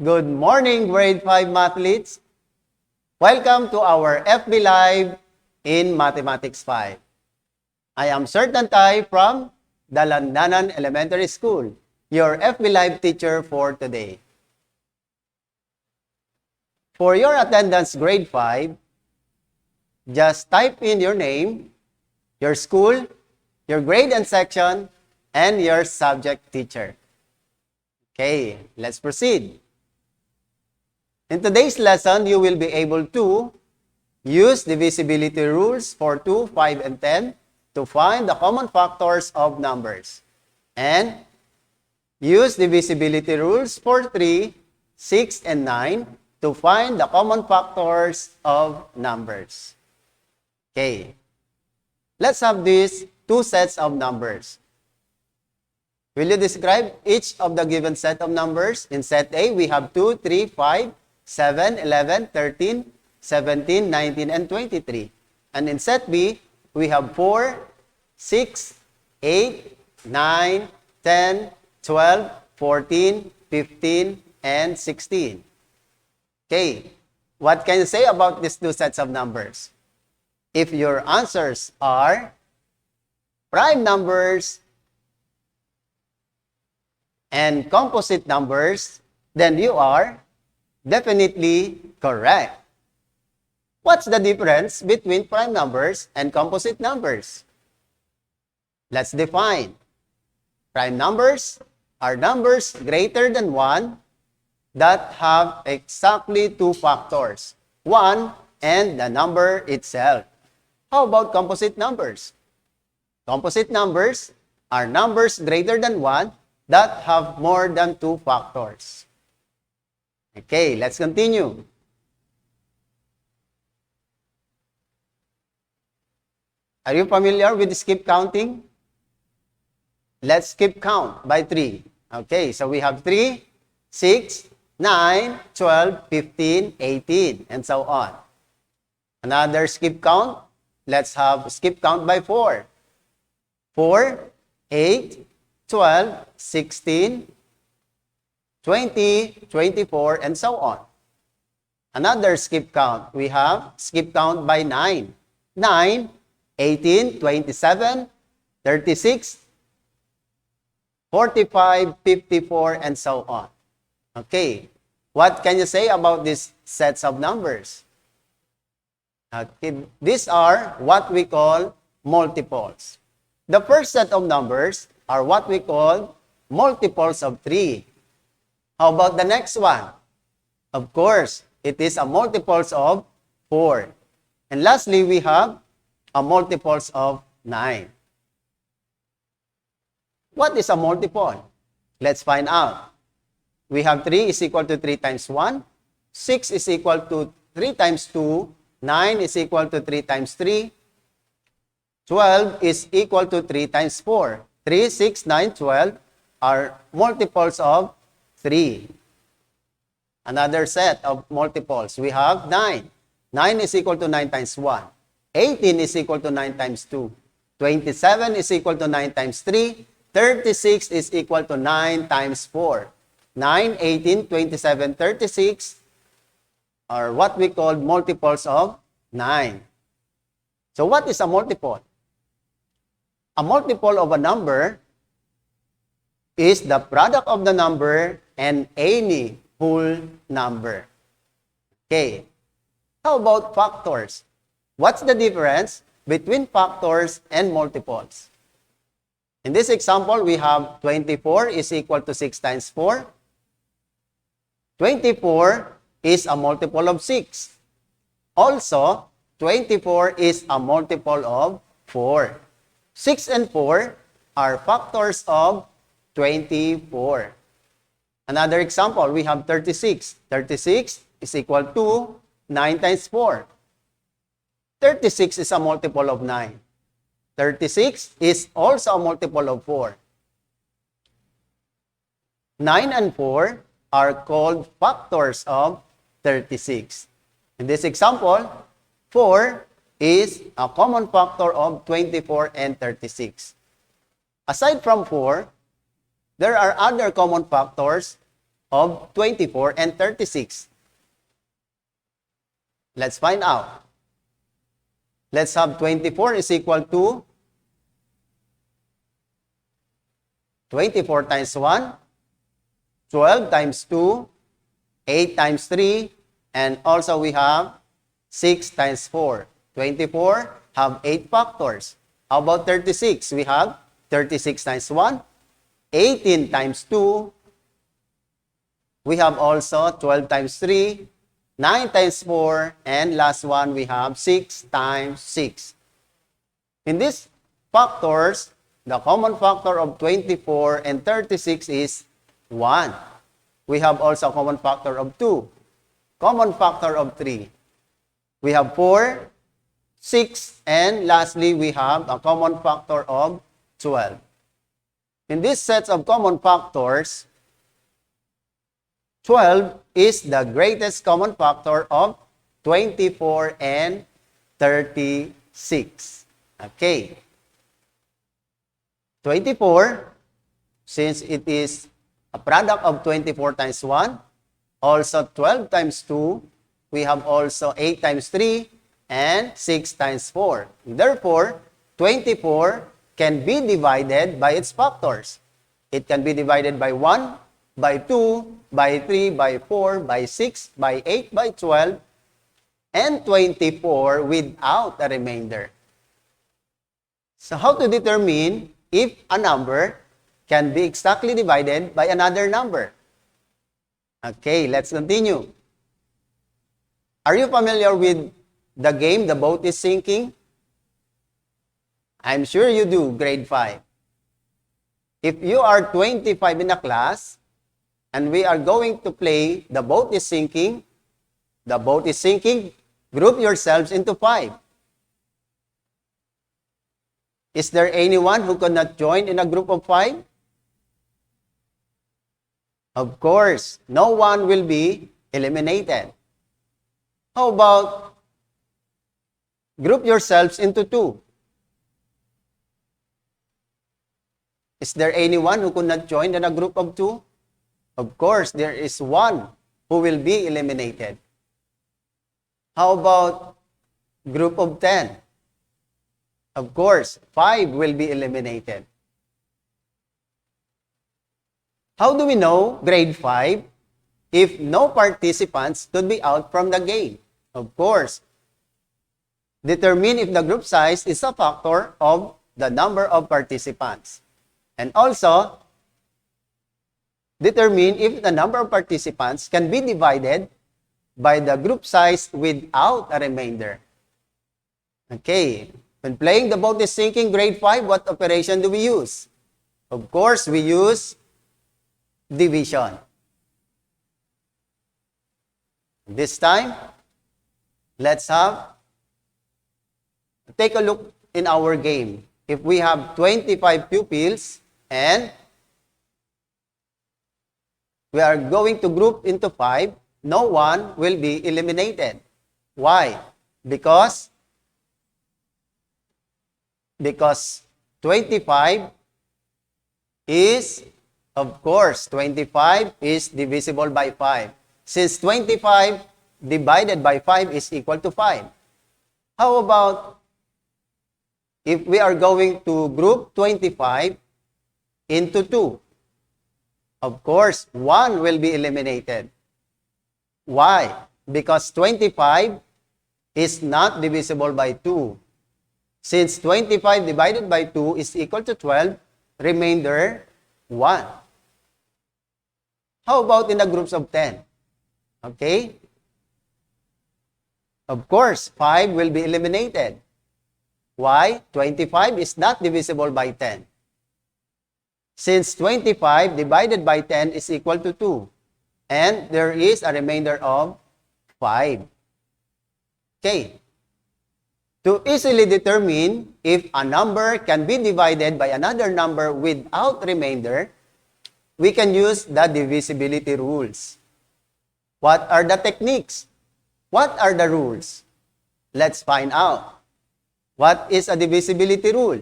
Good morning, grade 5 mathletes. Welcome to our FB Live in Mathematics 5. I am Sir Tantay from Dalandanan Elementary School, your FB Live teacher for today. For your attendance grade 5, just type in your name, your school, your grade and section, and your subject teacher. Okay, let's proceed. In today's lesson, you will be able to use divisibility rules for 2, 5, and 10 to find the common factors of numbers. And use divisibility rules for 3, 6, and 9 to find the common factors of numbers. Okay. Let's have these two sets of numbers. Will you describe each of the given set of numbers? In set A, we have 2, 3, 5, 7, 11, 13, 17, 19, and 23. And in set B, we have 4, 6, 8, 9, 10, 12, 14, 15, and 16. Okay, what can you say about these two sets of numbers? If your answers are prime numbers and composite numbers, then you are definitely correct. What's the difference between prime numbers and composite numbers? Let's define. Prime numbers are numbers greater than 1 that have exactly two factors, 1 and the number itself. How about composite numbers? Composite numbers are numbers greater than 1 that have more than two factors. Okay, let's continue. Are you familiar with skip counting? Let's skip count by 3. Okay, so we have 3, 6, 9, 12, 15, 18, and so on. Another skip count. Let's have skip count by 4. 4, 8, 12, 16, 20, 24, and so on. Another skip count. We have skip count by 9. 9, 18, 27, 36, 45, 54, and so on. Okay. What can you say about these sets of numbers? Okay. These are what we call multiples. The first set of numbers are what we call multiples of 3. How about the next one? Of course, it is a multiples of 4. And lastly, we have a multiples of 9. What is a multiple? Let's find out. We have 3 is equal to 3 times 1. 6 is equal to 3 times 2. 9 is equal to 3 times 3. 12 is equal to 3 times 4. 3, 6, 9, 12 are multiples of 3. Another set of multiples. We have 9. 9 is equal to 9 times 1. 18 is equal to 9 times 2. 27 is equal to 9 times 3. 36 is equal to 9 times 4. 9, 18, 27, 36 are what we call multiples of 9. So what is a multiple? A multiple of a number is the product of the number and any whole number. Okay. How about factors? What's the difference between factors and multiples? In this example, we have 24 is equal to 6 times 4. 24 is a multiple of 6. Also, 24 is a multiple of 4. 6 and 4 are factors of 24. Another example, we have 36. 36 is equal to 9 times 4. 36 is a multiple of 9. 36 is also a multiple of 4. 9 and 4 are called factors of 36. In this example, 4 is a common factor of 24 and 36. Aside from 4, there are other common factors of 24 and 36? Let's find out. Let's have 24 is equal to 24 times 1, 12 times 2, 8 times 3, and also we have 6 times 4. 24 have 8 factors. How about 36? We have 36 times 1, 18 times 2. We have also 12 times 3, 9 times 4, and last one we have 6 times 6. In these factors, the common factor of 24 and 36 is 1. We have also a common factor of 2. Common factor of 3. We have 4, 6, and lastly, we have a common factor of 12. In these sets of common factors, 12 is the greatest common factor of 24 and 36. Okay. 24, since it is a product of 24 times 1, also 12 times 2, we have also 8 times 3, and 6 times 4. Therefore, 24 can be divided by its factors. It can be divided by 1, by 2, by 3, by 4, by 6, by 8, by 12, and 24 without a remainder. So how to determine if a number can be exactly divided by another number? Okay, let's continue. Are you familiar with the game, The Boat is Sinking? I'm sure you do, grade 5. If you are 25 in a class, and we are going to play The Boat is Sinking, group yourselves into 5. Is there anyone who could not join in a group of 5? Of course, no one will be eliminated. How about group yourselves into 2? Is there anyone who could not join in a group of 2? Of course, there is one who will be eliminated. How about group of 10? Of course, 5 will be eliminated. How do we know, grade 5, if no participants could be out from the game? Of course, determine if the group size is a factor of the number of participants. And also, determine if the number of participants can be divided by the group size without a remainder. Okay, when playing The Boat is Sinking, grade 5, what operation do we use? Of course, we use division. This time, let's take a look in our game. If we have 25 pupils and we are going to group into 5, no one will be eliminated. Why? Because 25 is, of course, 25 is divisible by 5. Since 25 divided by 5 is equal to 5. How about if we are going to group 25 into 2? Of course, 1 will be eliminated. Why? Because 25 is not divisible by 2. Since 25 divided by 2 is equal to 12, remainder 1. How about in the groups of 10? Okay? Of course, 5 will be eliminated. Why? 25 is not divisible by 10. Since 25 divided by 10 is equal to 2. And there is a remainder of 5. Okay. To easily determine if a number can be divided by another number without remainder, we can use the divisibility rules. What are the techniques? What are the rules? Let's find out. What is a divisibility rule?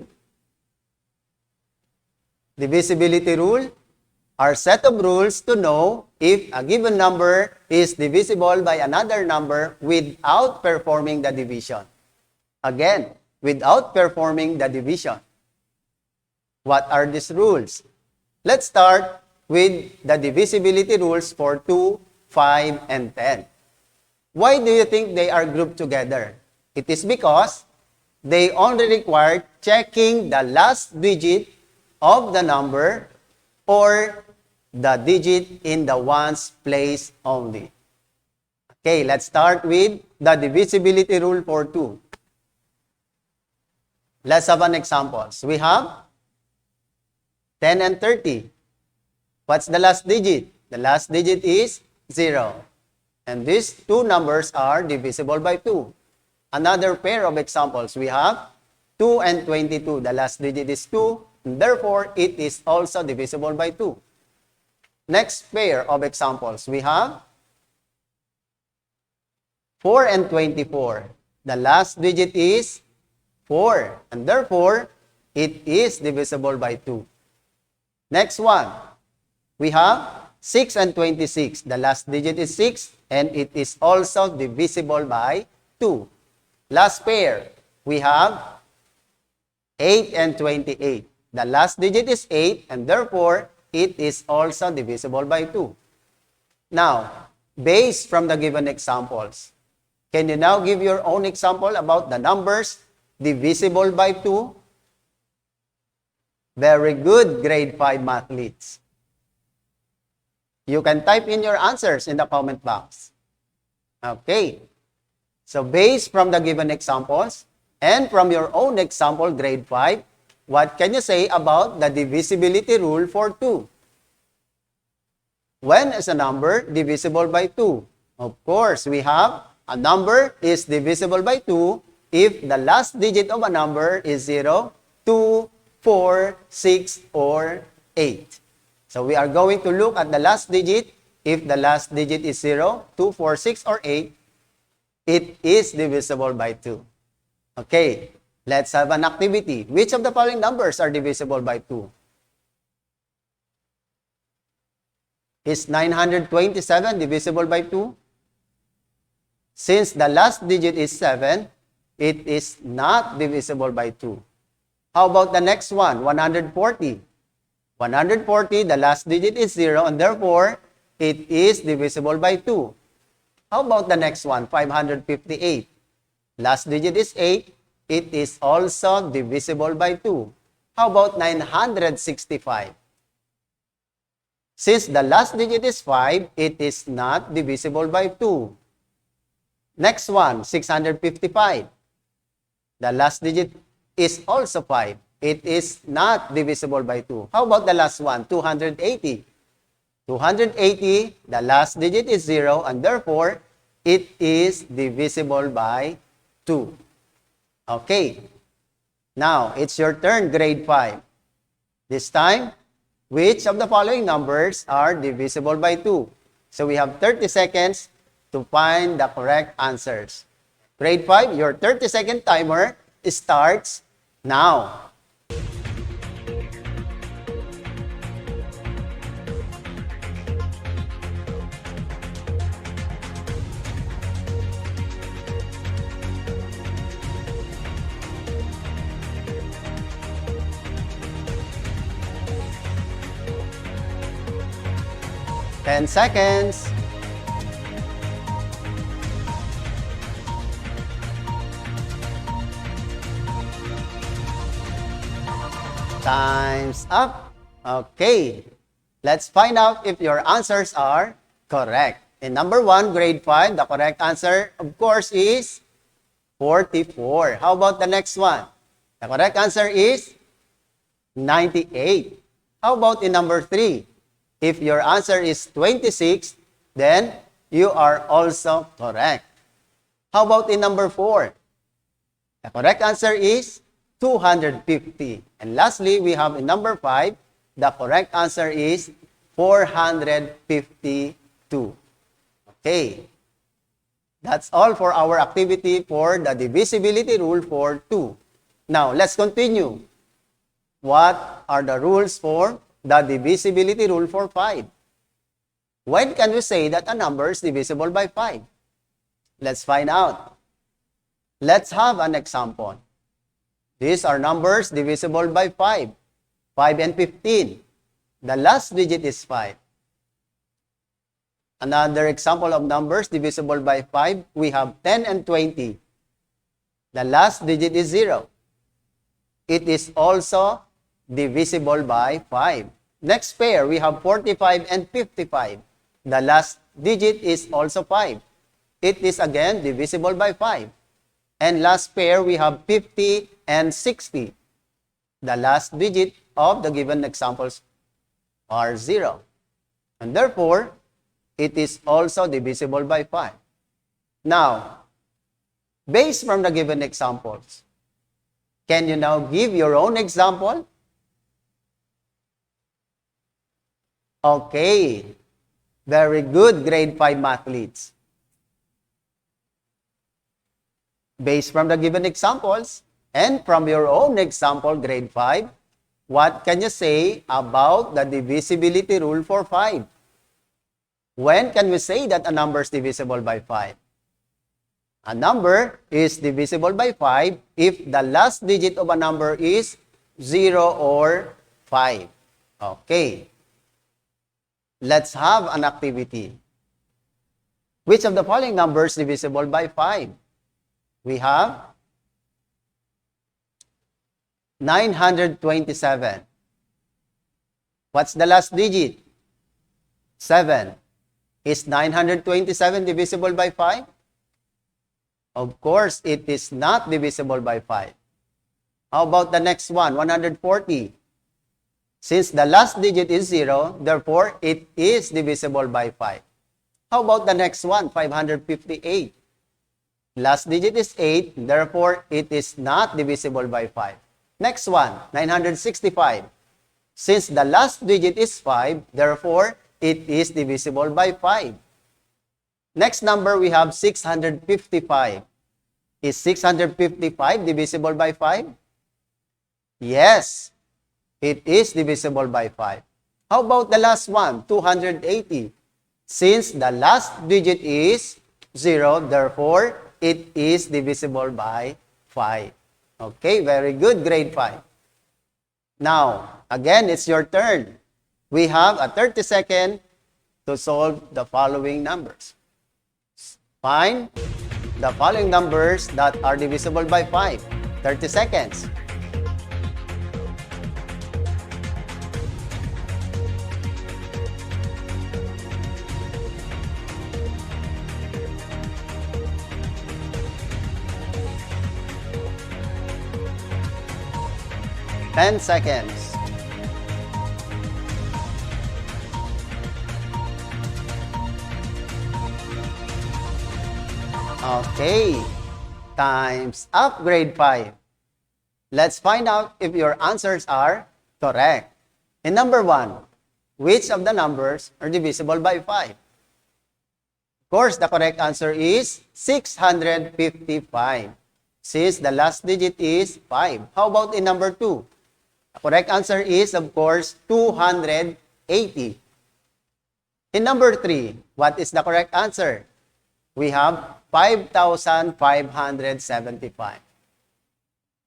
Divisibility rule are set of rules to know if a given number is divisible by another number without performing the division. Again, without performing the division. What are these rules? Let's start with the divisibility rules for 2, 5, and 10. Why do you think they are grouped together? It is because they only require checking the last digit of the number or the digit in the ones place only. Okay, let's start with the divisibility rule for 2. Let's have an example. So we have 10 and 30. What's the last digit? The last digit is 0. And these two numbers are divisible by 2. Another pair of examples, we have 2 and 22. The last digit is 2, and therefore it is also divisible by 2. Next pair of examples, we have 4 and 24. The last digit is 4, and therefore it is divisible by 2. Next one, we have 6 and 26. The last digit is 6, and it is also divisible by 2. Last pair, we have 8 and 28. The last digit is 8, and therefore, it is also divisible by 2. Now, based from the given examples, can you now give your own example about the numbers divisible by 2? Very good, grade 5 mathletes. You can type in your answers in the comment box. Okay. So based from the given examples and from your own example, grade 5, what can you say about the divisibility rule for 2? When is a number divisible by 2? Of course, we have a number is divisible by 2 if the last digit of a number is 0, 2, 4, 6, or 8. So we are going to look at the last digit. If the last digit is 0, 2, 4, 6, or 8, it is divisible by 2. Okay, let's have an activity. Which of the following numbers are divisible by 2? Is 927 divisible by 2? Since the last digit is 7, it is not divisible by 2. How about the next one, 140? 140, the last digit is 0, and therefore, it is divisible by 2. How about the next one, 558? Last digit is 8. It is also divisible by 2. How about 965? Since the last digit is 5, it is not divisible by 2. Next one, 655. The last digit is also 5. It is not divisible by 2. How about the last one, 280? 280, the last digit is 0, and therefore, it is divisible by 2. Okay. Now, it's your turn, grade 5. This time, which of the following numbers are divisible by 2? So, we have 30 seconds to find the correct answers. Grade 5, your 30-second timer starts now. Ten seconds. Time's up. Okay. Let's find out if your answers are correct. In number 1, grade 5, the correct answer, of course, is 44. How about the next one? The correct answer is 98. How about in number 3? If your answer is 26, then you are also correct. How about in number 4? The correct answer is 250. And lastly, we have in number 5, the correct answer is 452. Okay. That's all for our activity for the divisibility rule for 2. Now, let's continue. What are the rules for the divisibility rule for 5? When can we say that a number is divisible by 5? Let's find out. Let's have an example. These are numbers divisible by 5. 5 and 15. The last digit is 5. Another example of numbers divisible by 5, we have 10 and 20. The last digit is 0. It is also divisible by 5. Next pair, we have 45 and 55. The last digit is also 5. It is again divisible by 5. And last pair, we have 50 and 60. The last digit of the given examples are 0. And therefore, it is also divisible by 5. Now, based from the given examples, can you now give your own example? Okay. Very good, grade 5 mathletes. Based from the given examples and from your own example, grade 5, what can you say about the divisibility rule for 5? When can we say that a number is divisible by 5? A number is divisible by 5 if the last digit of a number is 0 or 5. Okay. Let's have an activity. Which of the following numbers is divisible by 5? We have 927. What's the last digit? 7. Is 927 divisible by 5? Of course, it is not divisible by 5. How about the next one, 140? Since the last digit is 0, therefore, it is divisible by 5. How about the next one, 558? Last digit is 8, therefore, it is not divisible by 5. Next one, 965. Since the last digit is 5, therefore, it is divisible by 5. Next number, we have 655. Is 655 divisible by 5? Yes, it is divisible by 5. How about the last one, 280? Since the last digit is 0, therefore, it is divisible by 5. Okay, very good, grade 5. Now, again, it's your turn. We have a 30 seconds to solve the following numbers. Find the following numbers that are divisible by 5. 30 seconds. Ten seconds. Okay, time's up, grade 5. Let's find out if your answers are correct. In number 1, which of the numbers are divisible by 5? Of course, the correct answer is 655, since the last digit is 5. How about in number 2? The correct answer is, of course, 280. In number 3, what is the correct answer? We have 5,575.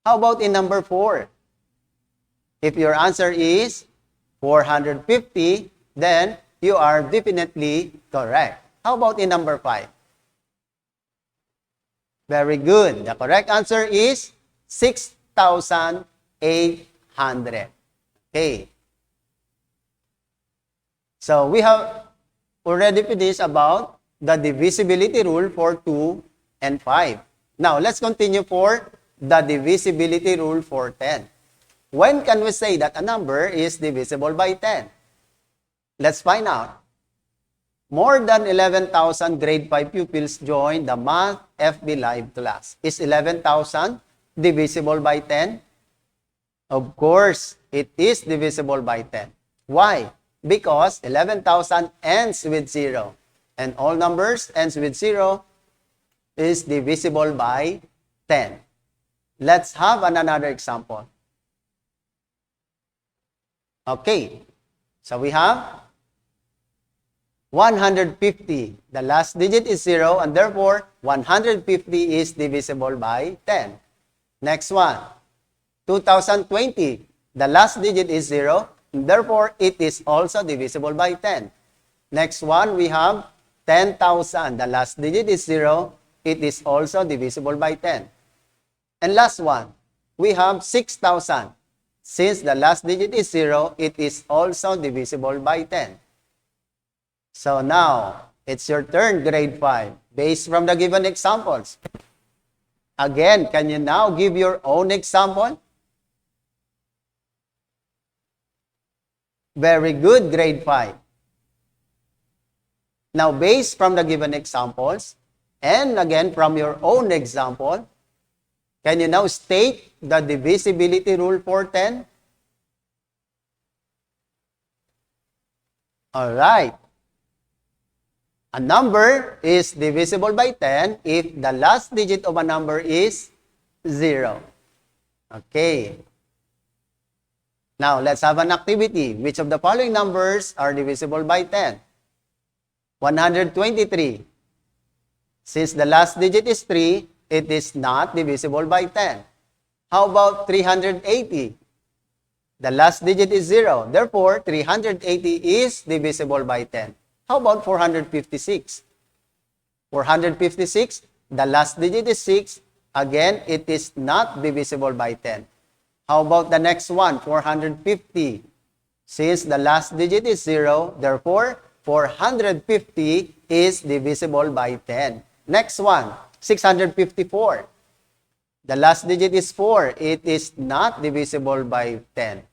How about in number 4? If your answer is 450, then you are definitely correct. How about in number 5? Very good. The correct answer is 6,800. Okay. So we have already finished about the divisibility rule for 2 and 5. Now, let's continue for the divisibility rule for 10. When can we say that a number is divisible by 10? Let's find out. More than 11,000 grade 5 pupils joined the Math FB Live class. Is 11,000 divisible by 10? Of course, it is divisible by 10. Why? Because 11,000 ends with 0. And all numbers ends with 0 is divisible by 10. Let's have another example. Okay. So we have 150. The last digit is 0, and therefore 150 is divisible by 10. Next one, 2020. The last digit is 0, and therefore it is also divisible by 10. Next one, we have 10,000. The last digit is 0, it is also divisible by 10. And last one, we have 6,000. Since the last digit is 0, it is also divisible by 10. So now, it's your turn, grade 5, based from the given examples. Again, can you now give your own example? Very good, grade 5. Now, based from the given examples, and again from your own example, can you now state the divisibility rule for 10? All right. A number is divisible by 10 if the last digit of a number is 0. Okay. Now, let's have an activity. Which of the following numbers are divisible by 10? 123. Since the last digit is 3, it is not divisible by 10. How about 380? The last digit is 0. Therefore, 380 is divisible by 10. How about 456? 456, the last digit is 6. Again, it is not divisible by 10. How about the next one, 450? Since the last digit is 0, therefore, 450 is divisible by 10. Next one, 654. The last digit is 4. It is not divisible by 10.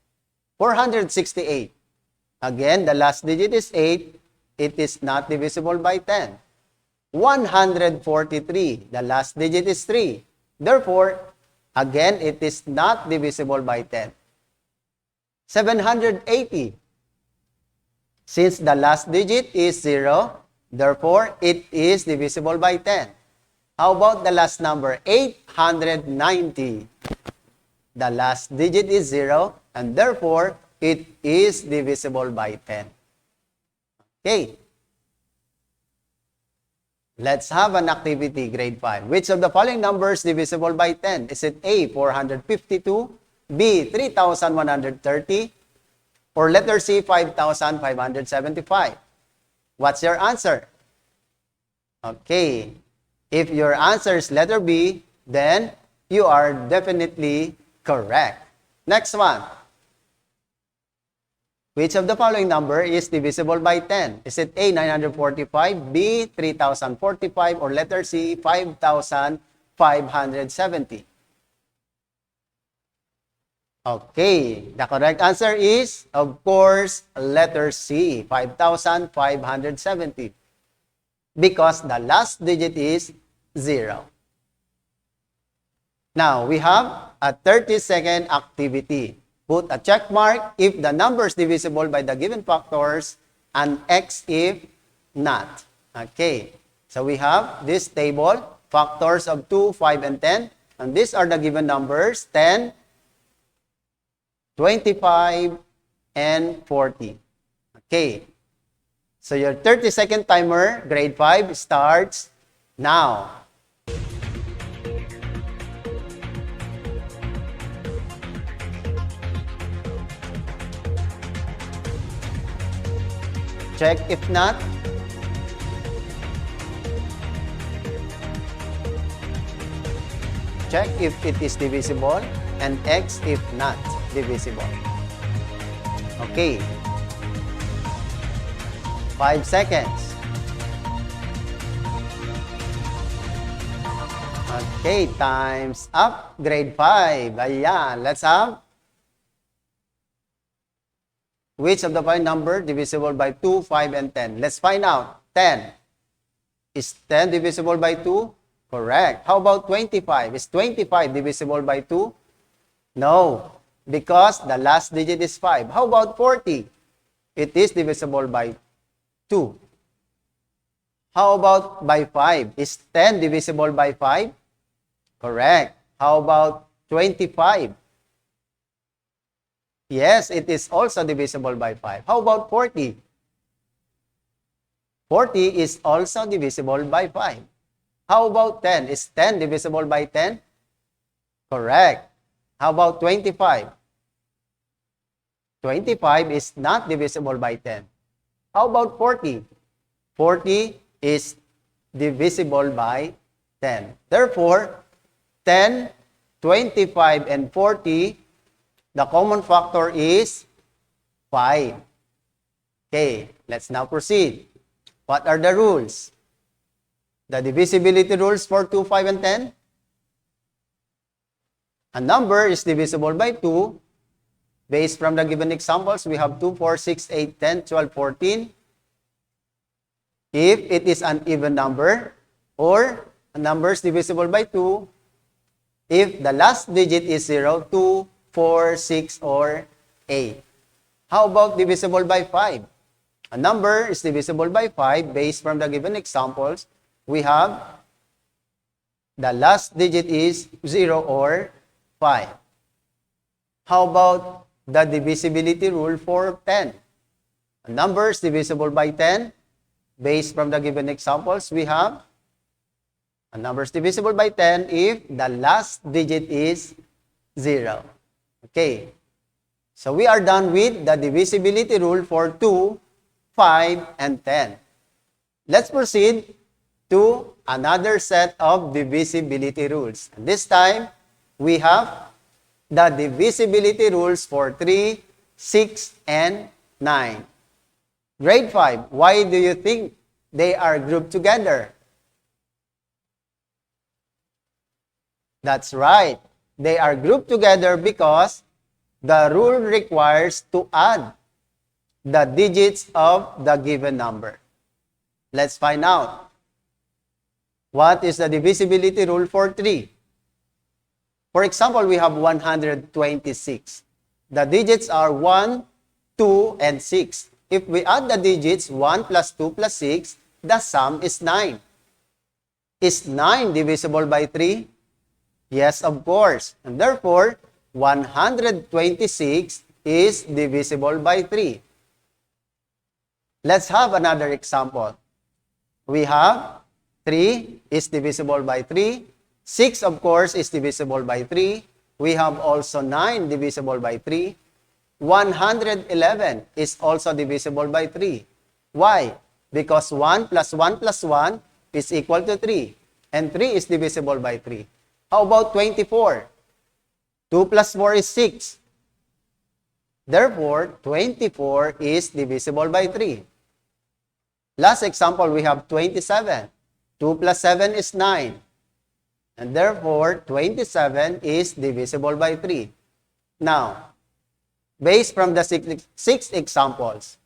468. Again, the last digit is 8. It is not divisible by 10. 143. The last digit is 3. Therefore, again, it is not divisible by 10. 780. Since the last digit is 0, therefore, it is divisible by 10. How about the last number? 890. The last digit is 0, and therefore, it is divisible by 10. Okay. Let's have an activity, grade 5. Which of the following numbers divisible by 10? Is it A, 452, B, 3,130, or letter C, 5,575? What's your answer? Okay. If your answer is letter B, then you are definitely correct. Next one. Which of the following number is divisible by 10? Is it A, 945, B, 3,045, or letter C, 5,570? Okay, the correct answer is, of course, letter C, 5,570. Because the last digit is 0. Now, we have a 30-second activity. Put a check mark if the number is divisible by the given factors and X if not. Okay, so we have this table, factors of 2, 5, and 10. And these are the given numbers, 10, 25, and 40. Okay, so your 30-second timer, grade 5, starts now. Check if not. Check if it is divisible, and X if not divisible. Okay. 5 seconds. Okay, time's up. Grade 5. Ayan, let's have. Which of the following number divisible by 2, 5, and 10? Let's find out. 10. Is 10 divisible by 2? Correct. How about 25? Is 25 divisible by 2? No, because the last digit is 5. How about 40? It is divisible by 2. How about by 5? Is 10 divisible by 5? Correct. How about 25? Yes, it is also divisible by 5. How about 40? 40 is also divisible by 5. How about 10? Is 10 divisible by 10? Correct. How about 25? 25 is not divisible by 10. How about 40? 40 is divisible by 10. Therefore, 10, 25, and 40, the common factor is 5. Okay, let's now proceed. What are the rules? The divisibility rules for 2, 5, and 10? A number is divisible by 2. Based from the given examples, we have 2, 4, 6, 8, 10, 12, 14. If it is an even number, or a number is divisible by 2, if the last digit is 0, 2, 4, 6, or 8. How about divisible by 5? A number is divisible by 5 based from the given examples. We have the last digit is 0 or 5. How about the divisibility rule for 10? A number is divisible by 10. Based from the given examples, we have a number is divisible by 10 if the last digit is 0. Okay. So we are done with the divisibility rule for 2, 5, and 10. Let's proceed to another set of divisibility rules. And this time, we have the divisibility rules for 3, 6, and 9. Grade 5, why do you think they are grouped together? That's right. They are grouped together because the rule requires to add the digits of the given number. Let's find out. What is the divisibility rule for 3? For example, we have 126. The digits are 1, 2, and 6. If we add the digits 1 plus 2 plus 6, the sum is 9. Is 9 divisible by 3? Yes, of course. And therefore, 126 is divisible by 3. Let's have another example. We have 3 is divisible by 3. 6, of course, is divisible by 3. We have also 9 divisible by 3. 111 is also divisible by 3. Why? Because 1 plus 1 plus 1 is equal to 3. And 3 is divisible by 3. How about 24? 2 plus 4 is 6. Therefore, 24 is divisible by 3. Last example, we have 27. 2 plus 7 is 9. And therefore, 27 is divisible by 3. Now, based from the six examples,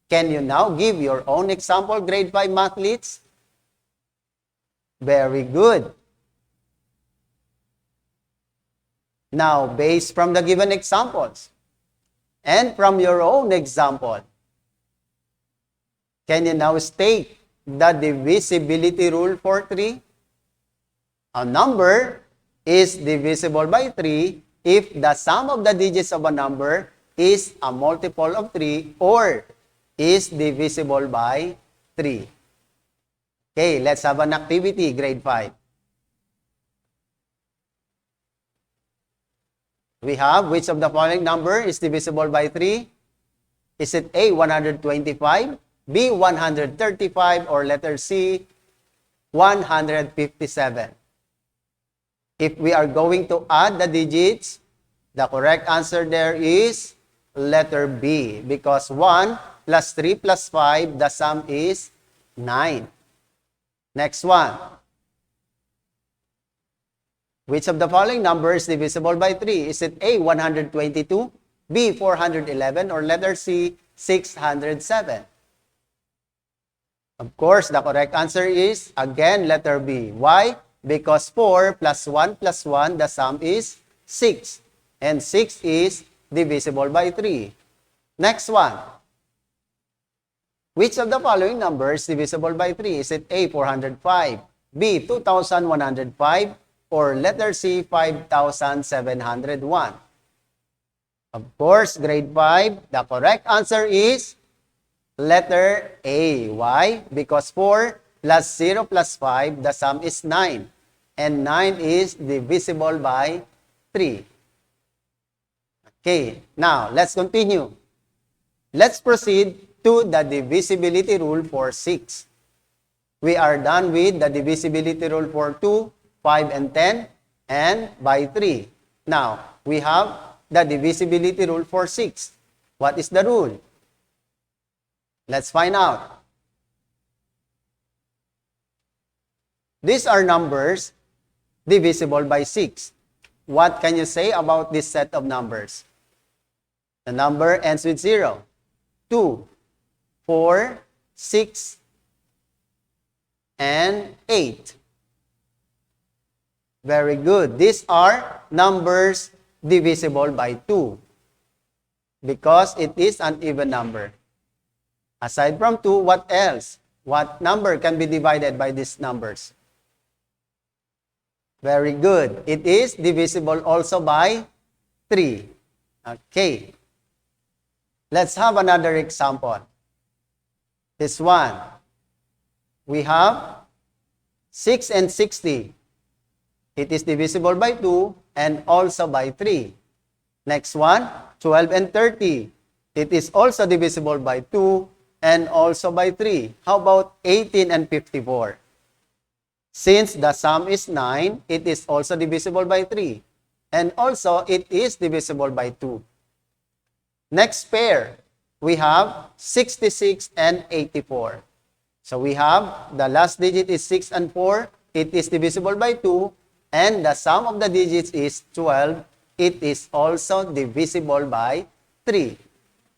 can you now give your own example, grade 5 mathletes? Very good. Now, based from the given examples and from your own example, can you now state the divisibility rule for 3? A number is divisible by 3 if the sum of the digits of a number is a multiple of 3 or is divisible by 3. Okay, let's have an activity, grade 5. We have which of the following number is divisible by 3? Is it A, 125, B, 135, or letter C, 157? If we are going to add the digits, the correct answer there is letter B, because 1 plus 3 plus 5, the sum is 9. Next one. Which of the following numbers is divisible by 3? Is it A, 122, B, 411, or letter C, 607? Of course, the correct answer is, again, letter B. Why? Because 4 plus 1 plus 1, the sum is 6. And 6 is divisible by 3. Next one. Which of the following numbers is divisible by 3? Is it A, 405, B, 2105, or letter C, 5701? Of course, grade 5, the correct answer is letter A. Why? Because 4 plus 0 plus 5, the sum is 9. And 9 is divisible by 3. Okay, now let's continue. Let's proceed to the divisibility rule for 6. We are done with the divisibility rule for 2, 5, and 10, and by 3. Now, we have the divisibility rule for 6. What is the rule? Let's find out. These are numbers divisible by 6. What can you say about this set of numbers? The number ends with 0. 2, 4, 6, and 8. Very good. These are numbers divisible by 2 because it is an even number. Aside from 2, what else? What number can be divided by these numbers? Very good. It is divisible also by 3. Okay. Let's have another example. This one. We have 6 and 60. It is divisible by 2 and also by 3. Next one, 12 and 30. It is also divisible by 2 and also by 3. How about 18 and 54? Since the sum is 9, it is also divisible by 3. And also, it is divisible by 2. Next pair, we have 66 and 84. So we have the last digit is 6 and 4. It is divisible by 2. And the sum of the digits is 12. It is also divisible by 3.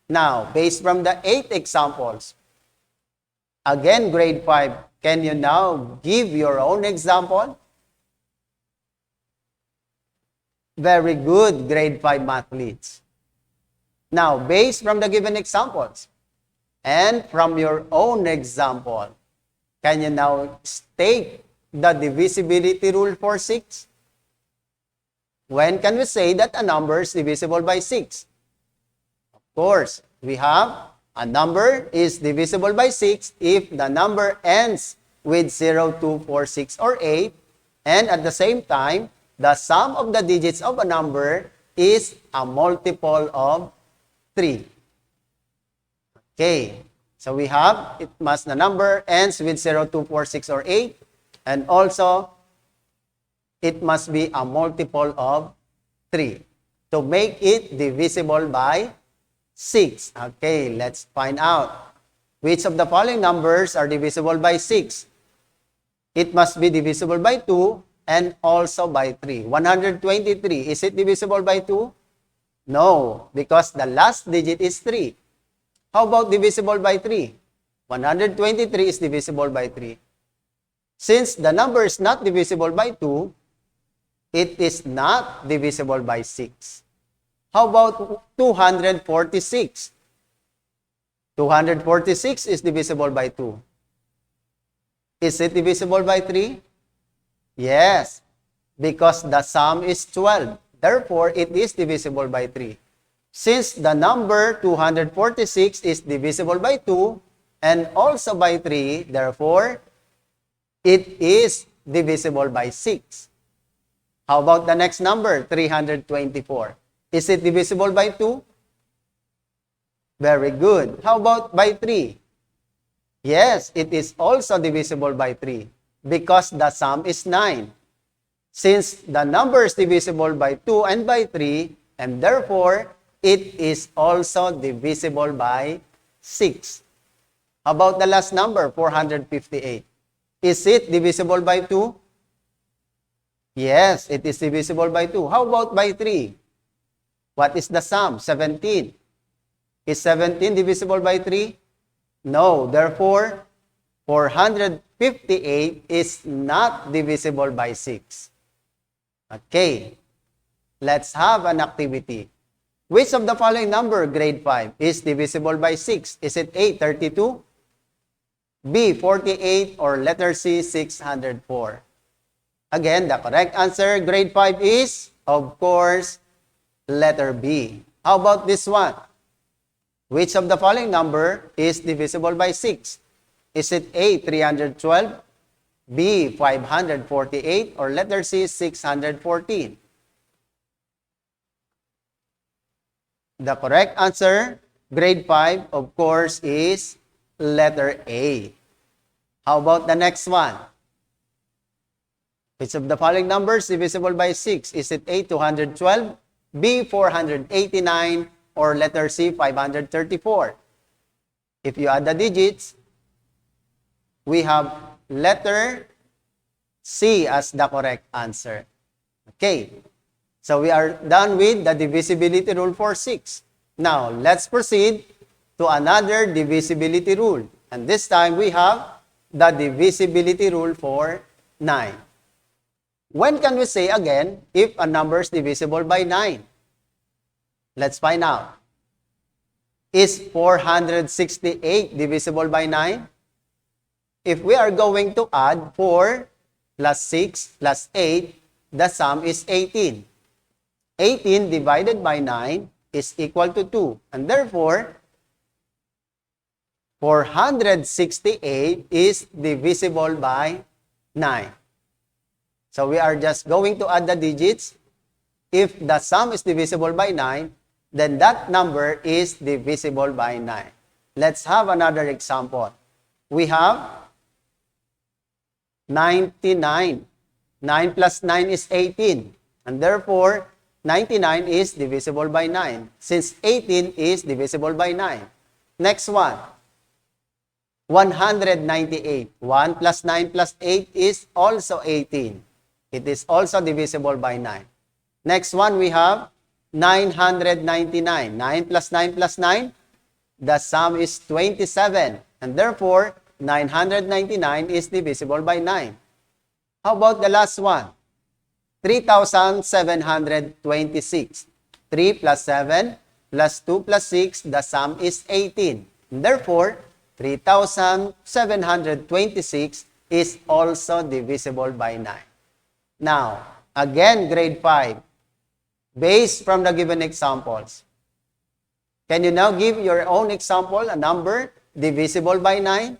Now, based from the 8 examples, again, grade 5, can you now give your own example? Very good, grade 5 mathletes. Now, based from the given examples and from your own example, can you now state the divisibility rule for 6? When can we say that a number is divisible by 6? Of course, we have a number is divisible by 6 if the number ends with 0, 2, 4, 6, or 8, and at the same time, the sum of the digits of a number is a multiple of 3. Okay, so we have, the number ends with 0, 2, 4, 6, or 8, and also, it must be a multiple of 3 to make it divisible by 6. Okay, let's find out. Which of the following numbers are divisible by 6? It must be divisible by 2 and also by 3. 123, is it divisible by 2? No, because the last digit is 3. How about divisible by 3? 123 is divisible by 3. Since the number is not divisible by 2, it is not divisible by 6. How about 246? 246 is divisible by 2. Is it divisible by 3? Yes, because the sum is 12. Therefore, it is divisible by 3. Since the number 246 is divisible by 2 and also by 3, therefore, it is divisible by 6. How about the next number, 324? Is it divisible by 2? Very good. How about by 3? Yes, it is also divisible by 3 because the sum is 9. Since the number is divisible by 2 and by 3, and therefore, it is also divisible by 6. How about the last number, 458? Is it divisible by 2? Yes, it is divisible by 2. How about by 3? What is the sum? 17. Is 17 divisible by 3? No. Therefore, 458 is not divisible by 6. Okay. Let's have an activity. Which of the following number, grade 5, is divisible by 6? Is it A, 32? B, 48? Or letter C, 604? Again, the correct answer, grade 5, is, of course, letter B. How about this one? Which of the following number is divisible by 6? Is it A, 312, B, 548, or letter C, 614? The correct answer, grade 5, of course, is letter A. How about the next one? Which of the following numbers divisible by 6? Is it A, 212, B, 489, or letter C, 534? If you add the digits, we have letter C as the correct answer. Okay, so we are done with the divisibility rule for 6. Now, let's proceed to another divisibility rule. And this time, we have the divisibility rule for 9. When can we say again if a number is divisible by 9? Let's find out. Is 468 divisible by 9? If we are going to add 4 plus 6 plus 8, the sum is 18. 18 divided by 9 is equal to 2. And therefore, 468 is divisible by 9. So we are just going to add the digits. If the sum is divisible by 9, then that number is divisible by 9. Let's have another example. We have 99. 9 plus 9 is 18. And therefore, 99 is divisible by 9. Since 18 is divisible by 9. Next one. 198. 1 plus 9 plus 8 is also 18. It is also divisible by 9. Next one, we have 999. 9 plus 9 plus 9, the sum is 27. And therefore, 999 is divisible by 9. How about the last one? 3,726. 3 plus 7 plus 2 plus 6, the sum is 18. And therefore, 3,726 is also divisible by 9. Now, again, grade 5, based from the given examples. Can you now give your own example, a number divisible by 9?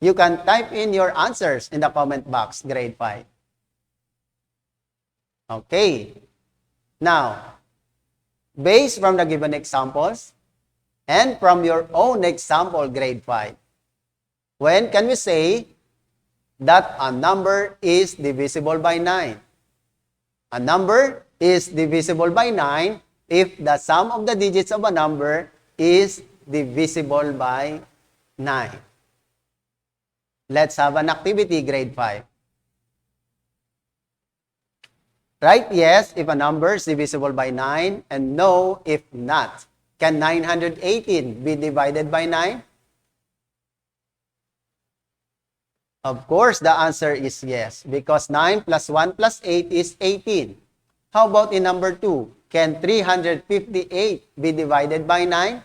You can type in your answers in the comment box, grade 5. Okay. Now, based from the given examples and from your own example, grade 5, when can we say that a number is divisible by 9? A number is divisible by 9 if the sum of the digits of a number is divisible by 9. Let's have an activity, grade 5. Write yes if a number is divisible by 9 and no if not. Can 918 be divided by 9? Of course, the answer is yes, because 9 plus 1 plus 8 is 18. How about in number 2? Can 358 be divided by 9?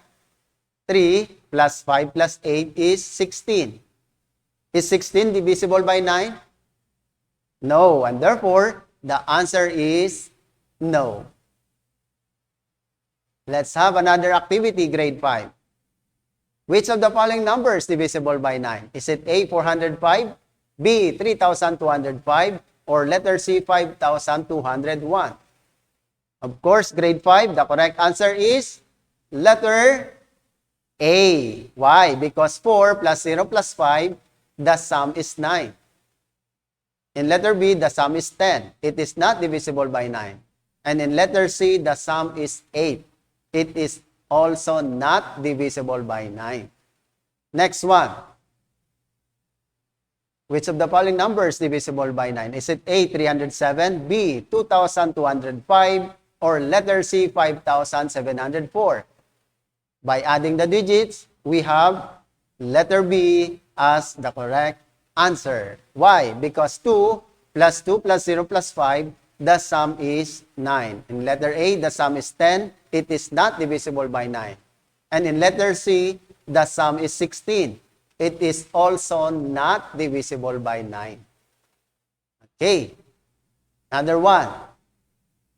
3 plus 5 plus 8 is 16. Is 16 divisible by 9? No, and therefore, the answer is no. Let's have another activity, grade 5. Which of the following numbers is divisible by 9? Is it A, 405, B, 3,205, or letter C, 5,201? Of course, grade 5, the correct answer is letter A. Why? Because 4 plus 0 plus 5, the sum is 9. In letter B, the sum is 10. It is not divisible by 9. And in letter C, the sum is 8. It is also not divisible by 9. Next one. Which of the following numbers is divisible by 9? Is it A, 307, B, 2,205, or letter C, 5,704? By adding the digits, we have letter B as the correct answer. Why? Because 2 plus 2 plus 0 plus 5, the sum is 9. In letter A, the sum is 10. It is not divisible by 9. And in letter C, the sum is 16. It is also not divisible by 9. Okay. Another one.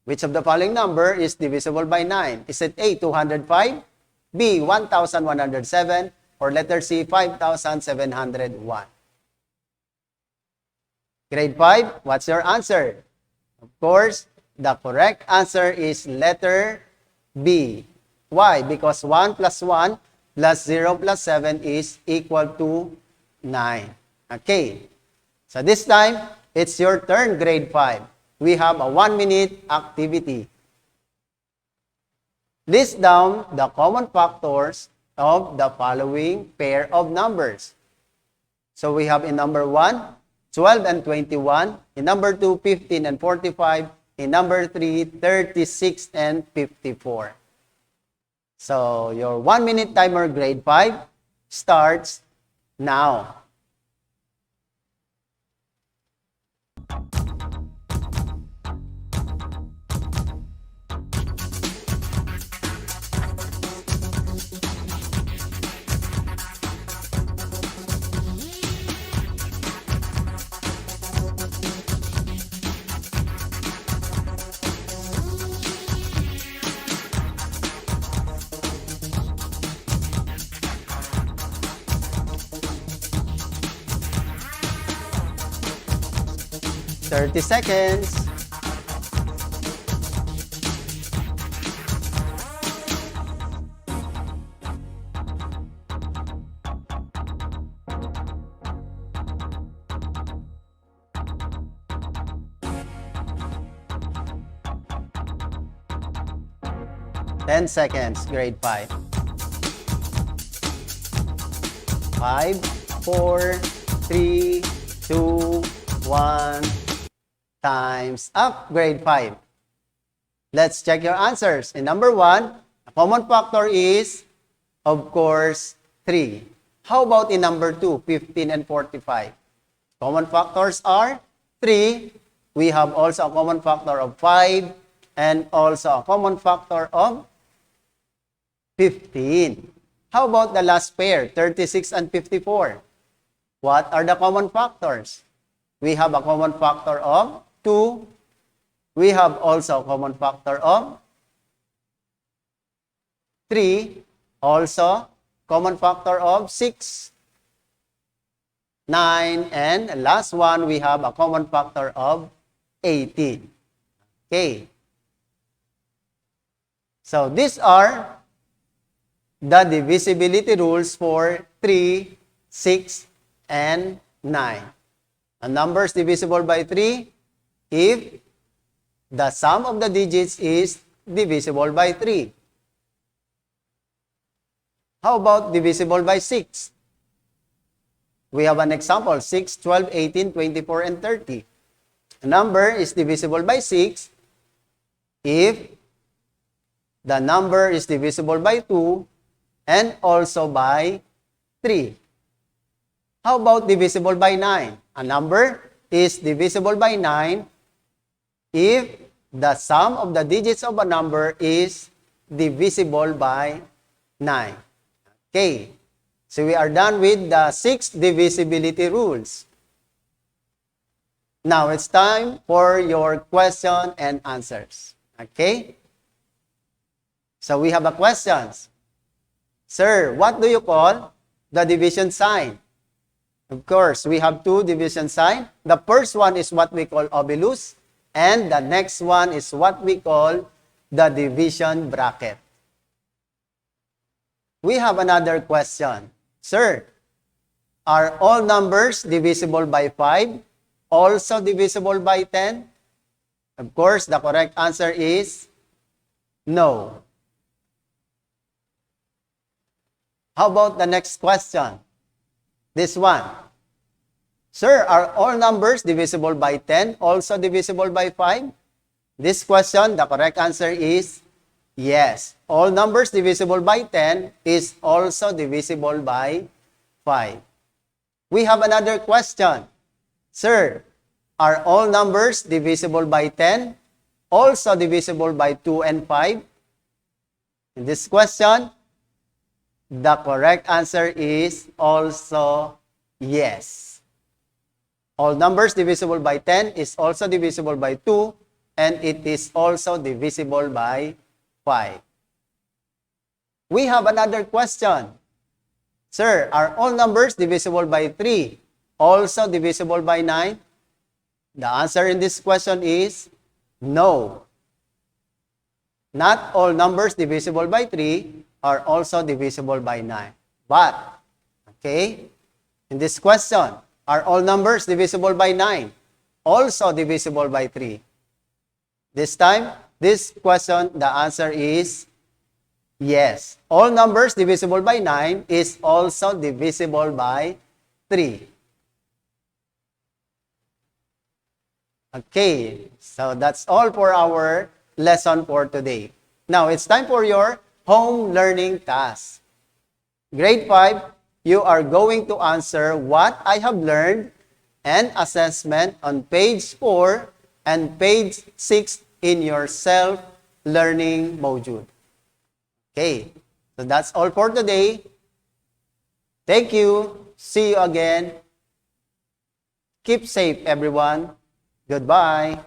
Which of the following number is divisible by 9? Is it A, 205, B, 1,107, or letter C, 5,701? Grade 5, what's your answer? Of course, the correct answer is letter B. Why? Because 1 plus 1 plus 0 plus 7 is equal to 9. Okay. So this time, it's your turn, grade 5. We have a 1-minute activity. List down the common factors of the following pair of numbers. So we have in number 1, 12 and 21. In number 2, 15 and 45. In number 3, 36 and 54. So your 1-minute timer, grade 5, starts now. Thirty seconds. Ten seconds, grade 5. 5, 4, 3, 2, 1. Time's up, grade 5. Let's check your answers. In number 1, a common factor is, of course, 3. How about in number 2, 15 and 45? Common factors are 3. We have also a common factor of 5 and also a common factor of 15. How about the last pair, 36 and 54? What are the common factors? We have a common factor of 2. We have also a common factor of 3. Also, common factor of 6, 9, and last one, we have a common factor of 18. Okay. So, these are the divisibility rules for 3, 6, and 9. A number is divisible by 3 if the sum of the digits is divisible by 3. How about divisible by 6? We have an example, 6, 12, 18, 24, and 30. A number is divisible by 6 if the number is divisible by 2 and also by 3. How about divisible by 9? A number is divisible by 9 if the sum of the digits of a number is divisible by 9. Okay. So we are done with the 6 divisibility rules. Now it's time for your question and answers. Okay? So we have a questions. Sir, what do you call the division sign? Of course, we have 2 division signs. The first one is what we call obolus, and the next one is what we call the division bracket. We have another question. Sir, are all numbers divisible by 5 also divisible by 10? Of course, the correct answer is no. How about the next question? This one. Sir, are all numbers divisible by 10 also divisible by 5? This question, the correct answer is yes. All numbers divisible by 10 is also divisible by 5. We have another question. Sir, are all numbers divisible by 10 also divisible by 2 and 5? In this question, the correct answer is also yes. All numbers divisible by 10 is also divisible by 2 and it is also divisible by 5. We have another question. Sir, are all numbers divisible by 3 also divisible by 9? The answer in this question is no. Not all numbers divisible by 3 are also divisible by 9. But, okay, in this question, are all numbers divisible by 9 also divisible by 3? This time, this question, the answer is yes. All numbers divisible by 9 is also divisible by 3. Okay, so that's all for our lesson for today. Now, it's time for your home learning task. Grade 5, you are going to answer what I have learned and assessment on page 4 and page 6 in your self-learning module. Okay, so that's all for today. Thank you. See you again. Keep safe, everyone. Goodbye.